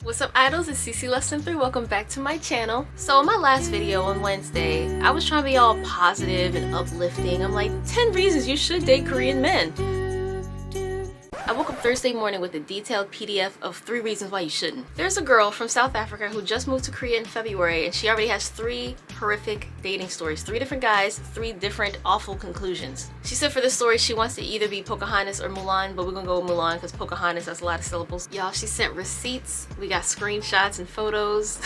What's up idols, it's CC Lesson 3, welcome back to my channel. So in my last video on Wednesday, I was trying to be all positive and uplifting. I'm like, 10 reasons you should date Korean men. I woke up Thursday morning with a detailed PDF of 3 reasons why you shouldn't. There's a girl from South Africa who just moved to Korea in February and she already has 3 horrific dating stories. 3 different guys, 3 different awful conclusions. She said for this story she wants to either be Pocahontas or Mulan, but we're gonna go with Mulan because Pocahontas has a lot of syllables. Y'all, she sent receipts, we got screenshots and photos.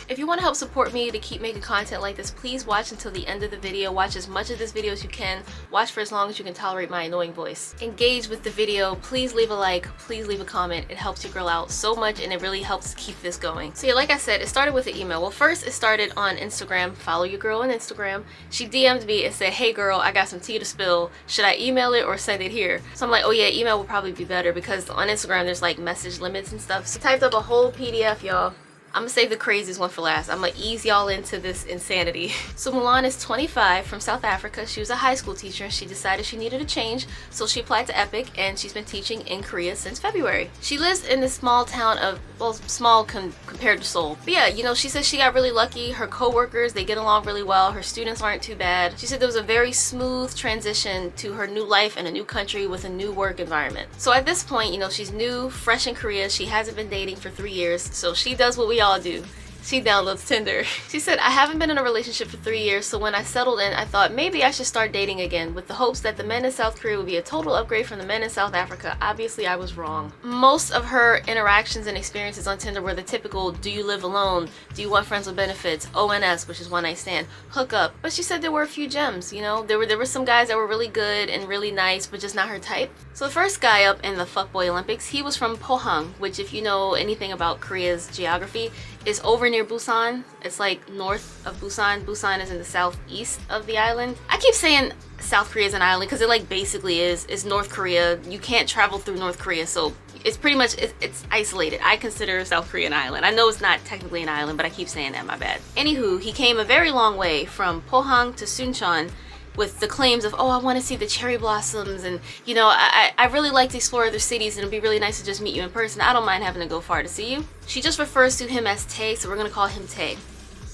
If you want to help support me to keep making content like this, please watch until the end of the video. Watch as much of this video as you can. Watch for as long as you can tolerate my annoying voice. Engage with the video. Please leave a like. Please leave a comment. It helps your girl out so much and it really helps keep this going. So yeah, like I said, it started with an email. Well, first it started on Instagram. Follow your girl on Instagram. She DM'd me and said, hey girl, I got some tea to spill. Should I email it or send it here? So I'm like, oh yeah, email will probably be better because on Instagram there's like message limits and stuff. So I typed up a whole PDF, y'all. I'm gonna save the craziest one for last. I'm gonna ease y'all into this insanity. So Mulan is 25 from South Africa. She was a high school teacher and she decided she needed a change. So she applied to Epic and she's been teaching in Korea since February. She lives in this small town of, well, small compared to Seoul. But yeah, you know, she says she got really lucky. Her co-workers, they get along really well. Her students aren't too bad. She said there was a very smooth transition to her new life in a new country with a new work environment. So at this point, you know, she's new, fresh in Korea. She hasn't been dating for 3 years. So she does what we all do. She downloads Tinder. She said, I haven't been in a relationship for 3 years, so when I settled in, I thought maybe I should start dating again with the hopes that the men in South Korea would be a total upgrade from the men in South Africa. Obviously, I was wrong. Most of her interactions and experiences on Tinder were the typical, do you live alone? Do you want friends with benefits? ONS, which is one night stand, hook up. But she said there were a few gems, you know? There were some guys that were really good and really nice, but just not her type. So the first guy up in the Fuckboy Olympics, he was from Pohang, which if you know anything about Korea's geography, is over near Busan. It's like north of Busan. Busan is in the southeast of the island. I keep saying South Korea is an island because it like basically is. It's North Korea. You can't travel through North Korea, so it's pretty much, it's isolated. I consider South Korea an island. I know it's not technically an island, but I keep saying that, my bad. Anywho, he came a very long way from Pohang to Suncheon with the claims of, oh, I want to see the cherry blossoms and, you know, I really like to explore other cities and it'd be really nice to just meet you in person. I don't mind having to go far to see you. She just refers to him as Tae, so we're going to call him Tae.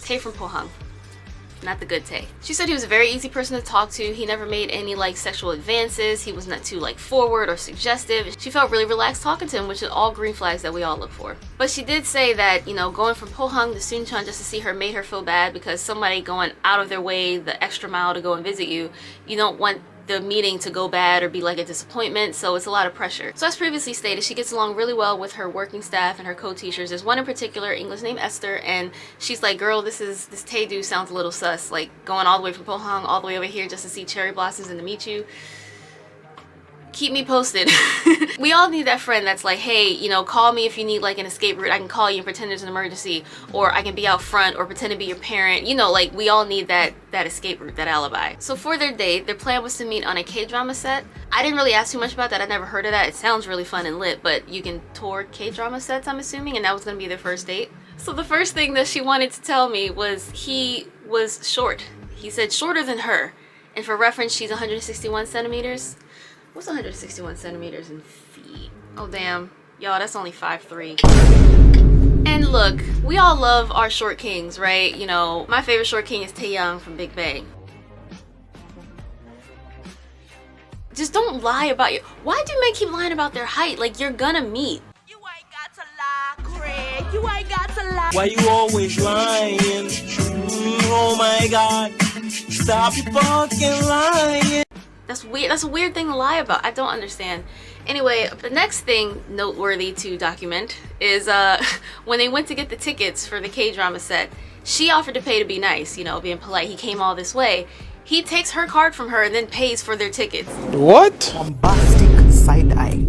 Tae from Pohang. Not the good Tae. She said he was a very easy person to talk to. He never made any like sexual advances. He was not too like forward or suggestive. She felt really relaxed talking to him, which is all green flags that we all look for. But she did say that, you know, going from Pohang to Suncheon just to see her made her feel bad because somebody going out of their way the extra mile to go and visit you, you don't want the meeting to go bad or be like a disappointment, so it's a lot of pressure. So as previously stated, she gets along really well with her working staff and her co-teachers. There's one in particular, English named Esther, and she's like, girl, this Tae dude sounds a little sus, like going all the way from Pohang all the way over here just to see cherry blossoms and to meet you. Keep me posted. We all need that friend that's like, hey, you know, call me if you need like an escape route. I can call you and pretend there's an emergency, or I can be out front or pretend to be your parent. You know, like we all need that escape route, that alibi. So for their date, their plan was to meet on a K-drama set. I didn't really ask too much about that. I never heard of that. It sounds really fun and lit, but you can tour K-drama sets, I'm assuming, and that was gonna be their first date. So the first thing that she wanted to tell me was he was short. He said shorter than her. And for reference, she's 161 centimeters. What's 161 centimeters in feet? Oh damn, y'all, that's only 5'3". And look, we all love our short kings, right? You know, my favorite short king is Taeyang from Big Bang. Just don't lie about your, why do men keep lying about their height? Like, you're gonna meet. You ain't got to lie, Craig. You ain't got to lie. Why you always lying? Oh my god, stop your fucking lying. That's weird. That's a weird thing to lie about. I don't understand. Anyway, the next thing noteworthy to document is when they went to get the tickets for the K-drama set, she offered to pay to be nice, you know, being polite. He came all this way. He takes her card from her and then pays for their tickets. What? Bombastic side eye.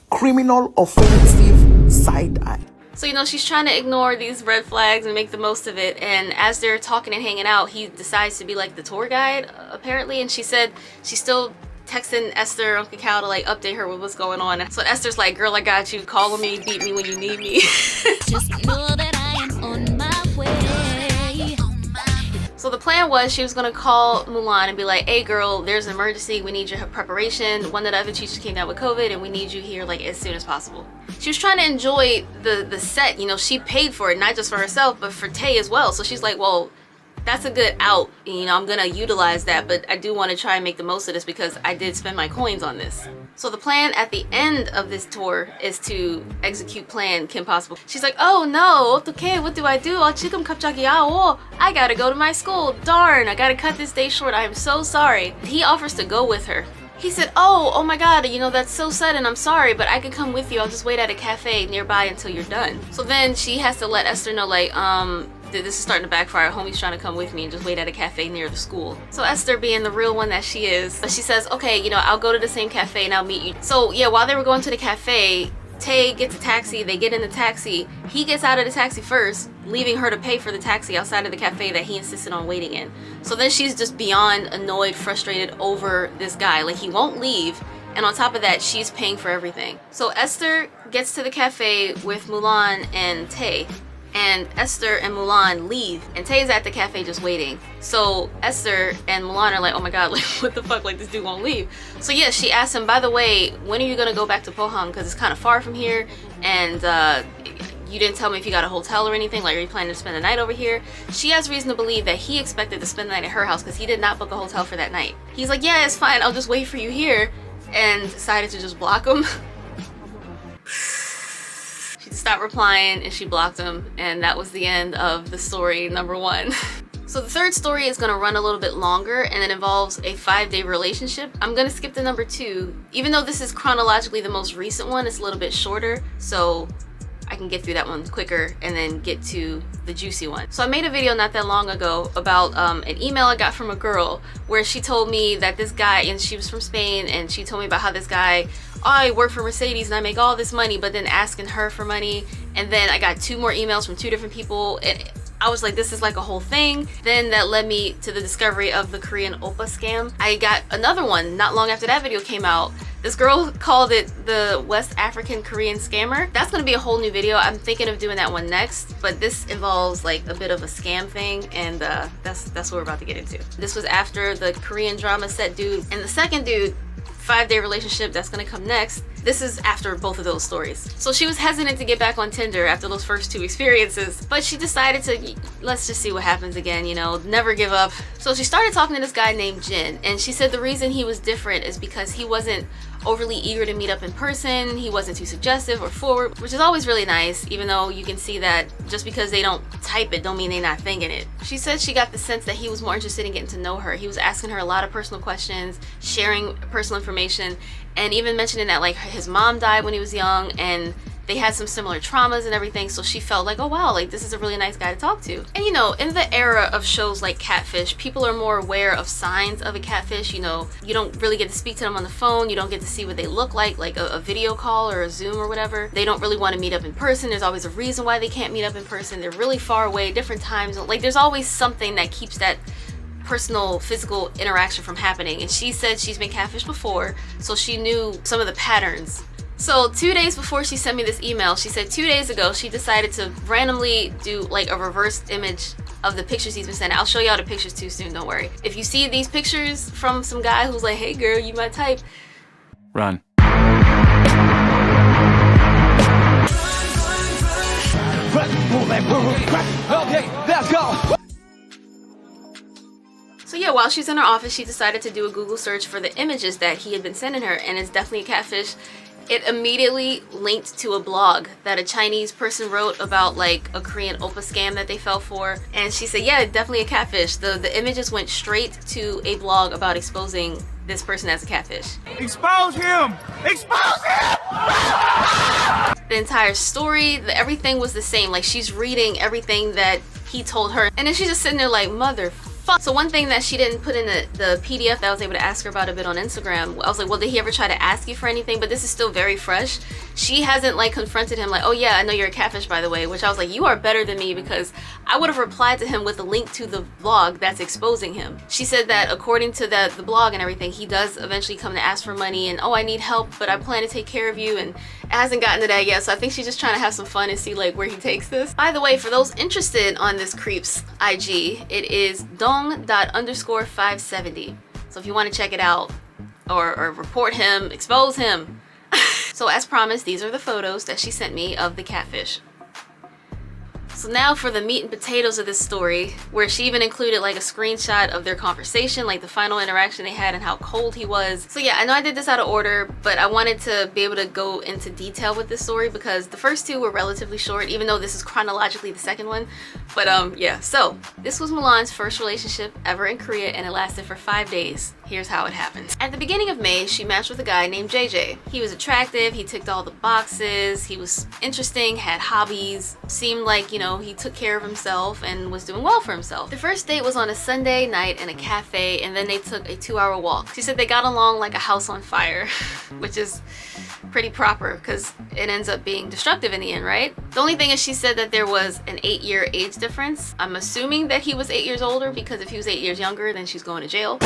Criminal offensive side eye. So, you know, she's trying to ignore these red flags and make the most of it. And as they're talking and hanging out, he decides to be like the tour guide, apparently. And she said she's still texting Esther on Kakao to like update her with what's going on. So Esther's like, girl, I got you. Call me, beat me when you need me. Just know that I am on my way. So the plan was she was gonna call Mulan and be like, hey girl, there's an emergency, we need your preparation. One of the other teachers came down with COVID and we need you here like as soon as possible. She was trying to enjoy the set, you know, she paid for it, not just for herself, but for Tay as well. So she's like, well, that's a good out, you know, I'm gonna utilize that, but I do want to try and make the most of this because I did spend my coins on this. So the plan at the end of this tour is to execute plan Kim Possible. She's like, oh no, okay, what do I do? 지금 갑자기 I gotta go to my school. Darn, I gotta cut this day short. I am so sorry. He offers to go with her. He said, oh my god, you know, that's so sudden, I'm sorry, but I could come with you. I'll just wait at a cafe nearby until you're done. So then she has to let Esther know, like, this is starting to backfire. Homie's trying to come with me and just wait at a cafe near the school. So Esther, being the real one that she is, she says, okay, you know, I'll go to the same cafe and I'll meet you. So yeah, while they were going to the cafe, Tay gets a taxi, they get in the taxi. He gets out of the taxi first, leaving her to pay for the taxi outside of the cafe that he insisted on waiting in. So then she's just beyond annoyed, frustrated over this guy. Like, he won't leave. And on top of that, she's paying for everything. So Esther gets to the cafe with Mulan and Tay. And Esther and Mulan leave, and Tay is at the cafe just waiting. So Esther and Mulan are like, oh my god, like, what the fuck, like, this dude won't leave. So yeah, she asked him, by the way, when are you gonna go back to Pohang, because it's kind of far from here, and you didn't tell me if you got a hotel or anything, like, are you planning to spend the night over here? She has reason to believe that he expected to spend the night at her house because he did not book a hotel for that night. He's like, yeah, it's fine, I'll just wait for you here, and decided to just block him. She stopped replying and she blocked him, and that was the end of the story number 1. So the third story is gonna run a little bit longer, and it involves a 5-day relationship. I'm gonna skip to number 2. Even though this is chronologically the most recent one, it's a little bit shorter, so I can get through that one quicker and then get to the juicy one. So I made a video not that long ago about an email I got from a girl where she told me that this guy, and she was from Spain, and she told me about how this guy, I work for Mercedes and I make all this money, but then asking her for money. And then I got 2 more emails from 2 different people, and I was like, this is like a whole thing. Then that led me to the discovery of the Korean Oppa scam. I got another one not long after that video came out. This girl called it the West African Korean scammer. That's gonna be a whole new video. I'm thinking of doing that one next, but this involves like a bit of a scam thing, and that's what we're about to get into. This was after the Korean drama set dude, and the second dude, 5-day relationship, that's gonna come next. This is after both of those stories. So she was hesitant to get back on Tinder after those first 2 experiences, but she decided to, let's just see what happens again, you know, never give up. So she started talking to this guy named Jin, and she said the reason he was different is because he wasn't overly eager to meet up in person, he wasn't too suggestive or forward, which is always really nice, even though you can see that just because they don't type it don't mean they're not thinking it. She said she got the sense that he was more interested in getting to know her. He was asking her a lot of personal questions, sharing personal information, and even mentioning that like his mom died when he was young and they had some similar traumas and everything, so she felt like, oh wow, like this is a really nice guy to talk to. And you know, in the era of shows like Catfish, people are more aware of signs of a catfish. You know, you don't really get to speak to them on the phone, you don't get to see what they look like a video call or a Zoom or whatever. They don't really want to meet up in person. There's always a reason why they can't meet up in person. They're really far away, different times. Like there's always something that keeps that personal physical interaction from happening. And she said she's been catfished before, so she knew some of the patterns. So 2 days before she sent me this email, she said 2 days ago she decided to randomly do like a reversed image of the pictures he's been sending. I'll show y'all the pictures too soon, don't worry. If you see these pictures from some guy who's like, hey girl, you my type, run. Okay, let's go. So yeah, while she's in her office, she decided to do a Google search for the images that he had been sending her, and it's definitely a catfish. It immediately linked to a blog that a Chinese person wrote about like a Korean Oppa scam that they fell for, and she said, yeah, definitely a catfish. The images went straight to a blog about exposing this person as a catfish. Expose him! Expose him! The entire story, everything was the same. Like she's reading everything that he told her, and then she's just sitting there like, motherfucker. So one thing that she didn't put in the PDF that I was able to ask her about a bit on Instagram, I was like, well, did he ever try to ask you for anything? But this is still very fresh. She hasn't like confronted him like, oh yeah, I know you're a catfish, by the way, which I was like, you are better than me, because I would have replied to him with a link to the blog that's exposing him. She said that according to the blog and everything, he does eventually come to ask for money and, oh, I need help, but I plan to take care of you, and it hasn't gotten to that yet. So I think she's just trying to have some fun and see like where he takes this. By the way, for those interested on this creep's IG, it is dong._570. So if you want to check it out or report him, expose him, So as promised, these are the photos that she sent me of the catfish. So now for the meat and potatoes of this story, where she even included like a screenshot of their conversation, like the final interaction they had and how cold he was. So yeah, I know I did this out of order, but I wanted to be able to go into detail with this story because the first two were relatively short, even though this is chronologically the second one. But yeah, so this was Milan's first relationship ever in Korea, and it lasted for 5 days. Here's how it happened. At the beginning of May, she matched with a guy named JJ. He was attractive, he ticked all the boxes, he was interesting, had hobbies, seemed like, you know, he took care of himself and was doing well for himself. The first date was on a Sunday night in a cafe, and then they took a 2-hour walk. She said they got along like a house on fire, which is pretty proper because it ends up being destructive in the end, right? The only thing is she said that there was an 8-year age difference. I'm assuming that he was 8 years older because if he was 8 years younger, then she's going to jail.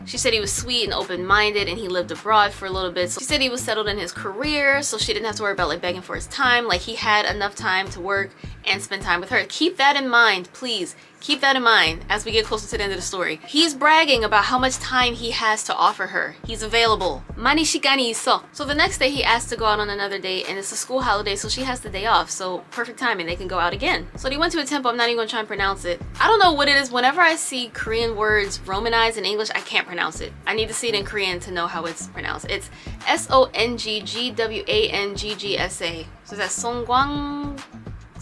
She said he was sweet and open-minded and he lived abroad for a little bit. So she said he was settled in his career, so she didn't have to worry about like begging for his time. Like he had enough time to work and spend time with her. Keep that in mind, please. Keep that in mind as we get closer to the end of the story. He's bragging about how much time he has to offer her. He's available. Mani shikani iso. So the next day he asked to go out on another date, and it's a school holiday, so she has the day off. So perfect timing, they can go out again. So they went to a temple. I'm not even gonna try and pronounce it. I don't know what it is. Whenever I see Korean words romanized in English, I can't pronounce it. I need to see it in Korean to know how it's pronounced. It's Songgwangsa. So that's Songgwang.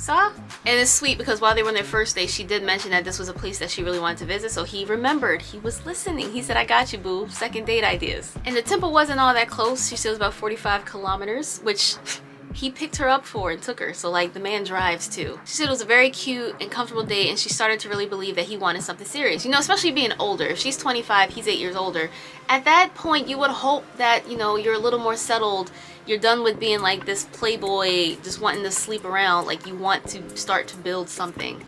And it's sweet because while they were on their first date, she did mention that this was a place that she really wanted to visit, so he remembered. He was listening. He said, I got you, boo. Second date ideas. And the temple wasn't all that close. She said it was about 45 kilometers, which he picked her up for and took her. So like the man drives too. She said it was a very cute and comfortable date, and she started to really believe that he wanted something serious. You know, especially being older. If she's 25, he's 8 years older. At that point, you would hope that, you know, you're a little more settled. You're done with being like this playboy, just wanting to sleep around. Like you want to start to build something.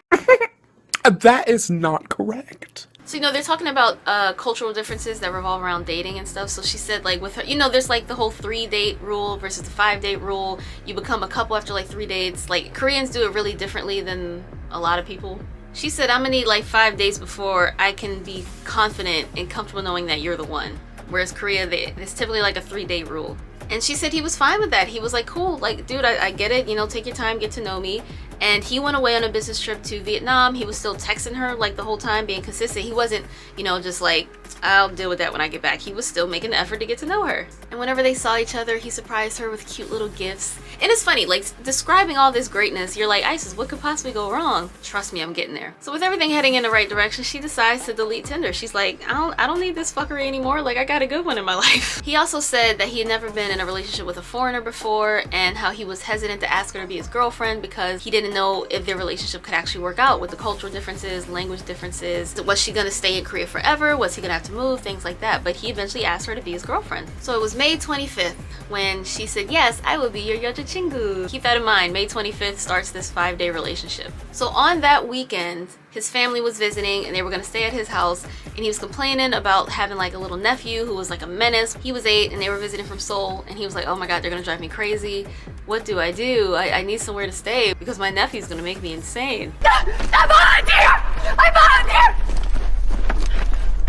That is not correct. So, you know, they're talking about cultural differences that revolve around dating and stuff. So she said, like, with her, you know, there's like the whole 3-date rule versus the 5-date rule. You become a couple after like 3 dates. Like, Koreans do it really differently than a lot of people. She said, I'm gonna need like 5 dates before I can be confident and comfortable knowing that you're the one. Whereas Korea, it's typically like a 3-date rule. And she said he was fine with that. He was like, cool, like, dude, I get it, you know, take your time, get to know me. And he went away on a business trip to Vietnam. He was still texting her like the whole time, being consistent. He wasn't, you know, just like, I'll deal with that when I get back. He was still making the effort to get to know her. And whenever they saw each other, he surprised her with cute little gifts. And it's funny, like, describing all this greatness, you're like, Isis, what could possibly go wrong? Trust me, I'm getting there. So with everything heading in the right direction, she decides to delete Tinder. She's like, I don't need this fuckery anymore. Like, I got a good one in my life. He also said that he had never been in a relationship with a foreigner before, and how he was hesitant to ask her to be his girlfriend because he didn't know if their relationship could actually work out with the cultural differences, language differences. Was she gonna stay in Korea forever? Was he gonna have to move? Things like that. But he eventually asked her to be his girlfriend. So it was May 25th when she said, yes, I will be your 여자친구. Keep that in mind. May 25th starts this 5-day relationship. So on that weekend, his family was visiting and they were gonna stay at his house, and he was complaining about having like a little nephew who was like a menace. He was 8 and they were visiting from Seoul, and he was like, oh my god, they're gonna drive me crazy. What do? I need somewhere to stay because my nephew's gonna make me insane. I volunteer! I volunteer!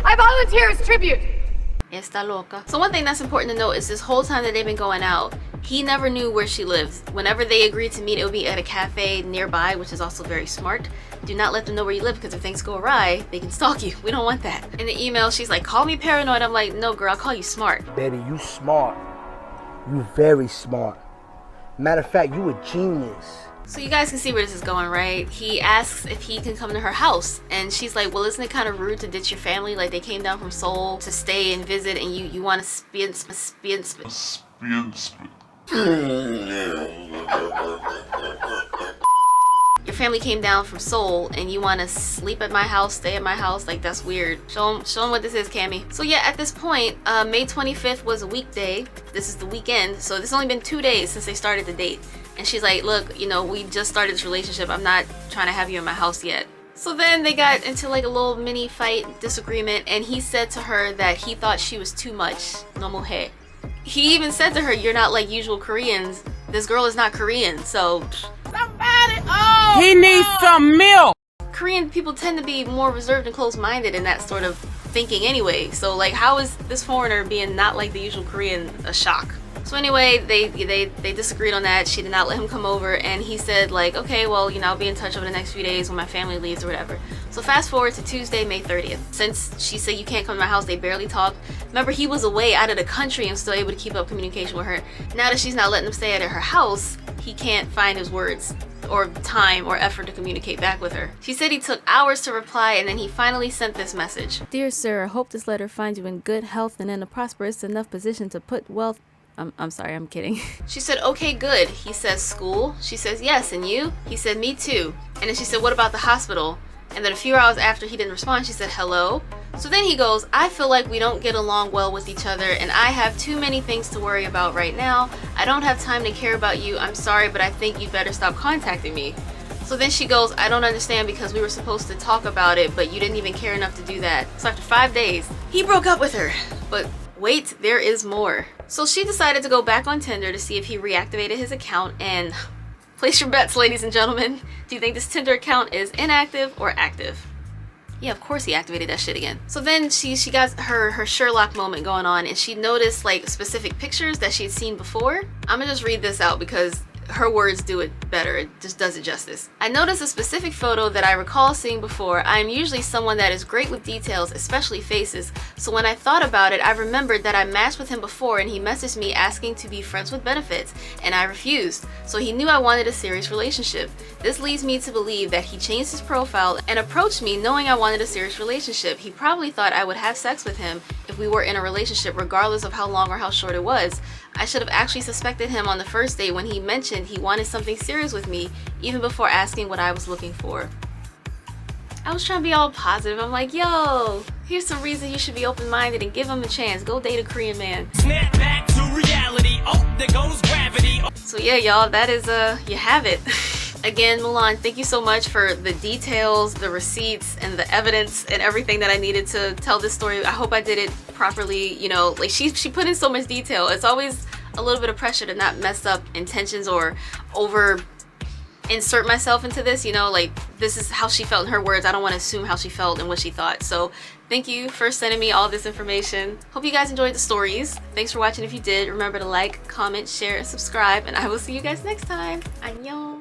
I volunteer as tribute! Está loca. So one thing that's important to note is this whole time that they've been going out, he never knew where she lived. Whenever they agreed to meet, it would be at a cafe nearby, which is also very smart. Do not let them know where you live, because if things go awry, they can stalk you. We don't want that. In the email, she's like, call me paranoid. I'm like, no girl, I'll call you smart. Betty, you smart. You very smart. Matter of fact, you a genius. So you guys can see where this is going, right? He asks if he can come to her house, and she's like, well, isn't it kind of rude to ditch your family? Like, they came down from Seoul to stay and visit, and you want to spin. Your family came down from Seoul and you want to sleep at my house, stay at my house? Like, that's weird. Show them what this is, Cammy. So yeah, at this point, May 25th was a weekday. This is the weekend. So this has only been 2 days since they started the date. And she's like, look, you know, we just started this relationship. I'm not trying to have you in my house yet. So then they got into like a little mini fight, disagreement, and he said to her that he thought she was too much. No mujer. He even said to her, you're not like usual Koreans. This girl is not Korean, so... Somebody! He needs some milk! Korean people tend to be more reserved and close-minded in that sort of thinking anyway. So like, how is this foreigner being not like the usual Korean a shock? So anyway, they disagreed on that. She did not let him come over, and he said like, okay, well, you know, I'll be in touch over the next few days when my family leaves or whatever. So fast forward to Tuesday, May 30th. Since she said you can't come to my house, they barely talked. Remember, he was away out of the country and still able to keep up communication with her. Now that she's not letting him stay at her house, he can't find his words or time or effort to communicate back with her. She said he took hours to reply, and then he finally sent this message. Dear sir, I hope this letter finds you in good health and in a prosperous enough position to put wealth. I'm sorry, I'm kidding. She said, okay, good. He says, school? She says, yes, and you? He said, me too. And then she said, what about the hospital? And then a few hours after he didn't respond, she said, hello? So then he goes, I feel like we don't get along well with each other, and I have too many things to worry about right now. I don't have time to care about you. I'm sorry, but I think you better stop contacting me. So then she goes, I don't understand because we were supposed to talk about it, but you didn't even care enough to do that. So after 5 days, he broke up with her. But wait, there is more. So she decided to go back on Tinder to see if he reactivated his account, and place your bets, ladies and gentlemen. Do you think this Tinder account is inactive or active? Yeah, of course he activated that shit again. So then she got her Sherlock moment going on, and she noticed like specific pictures that she had seen before. I'm gonna just read this out because her words do it better. It just does it justice. I noticed a specific photo that I recall seeing before. I am usually someone that is great with details, especially faces. So when I thought about it, I remembered that I matched with him before and he messaged me asking to be friends with benefits, and I refused. So he knew I wanted a serious relationship. This leads me to believe that he changed his profile and approached me knowing I wanted a serious relationship. He probably thought I would have sex with him if we were in a relationship, regardless of how long or how short it was. I should have actually suspected him on the first day when he mentioned he wanted something serious with me, even before asking what I was looking for. I was trying to be all positive. I'm like, yo, here's some reason you should be open-minded and give him a chance. Go date a Korean man. Snap back to reality. Oh, there goes gravity. So yeah, y'all, that is, you have it. Again, Mulan, thank you so much for the details, the receipts, and the evidence and everything that I needed to tell this story. I hope I did it properly. You know, like she put in so much detail. It's always a little bit of pressure to not mess up intentions or over insert myself into this, you know, like this is how she felt in her words. I don't want to assume how she felt and what she thought. So thank you for sending me all this information. Hope you guys enjoyed the stories. Thanks for watching. If you did, remember to like, comment, share, and subscribe, and I will see you guys next time. Annyeong.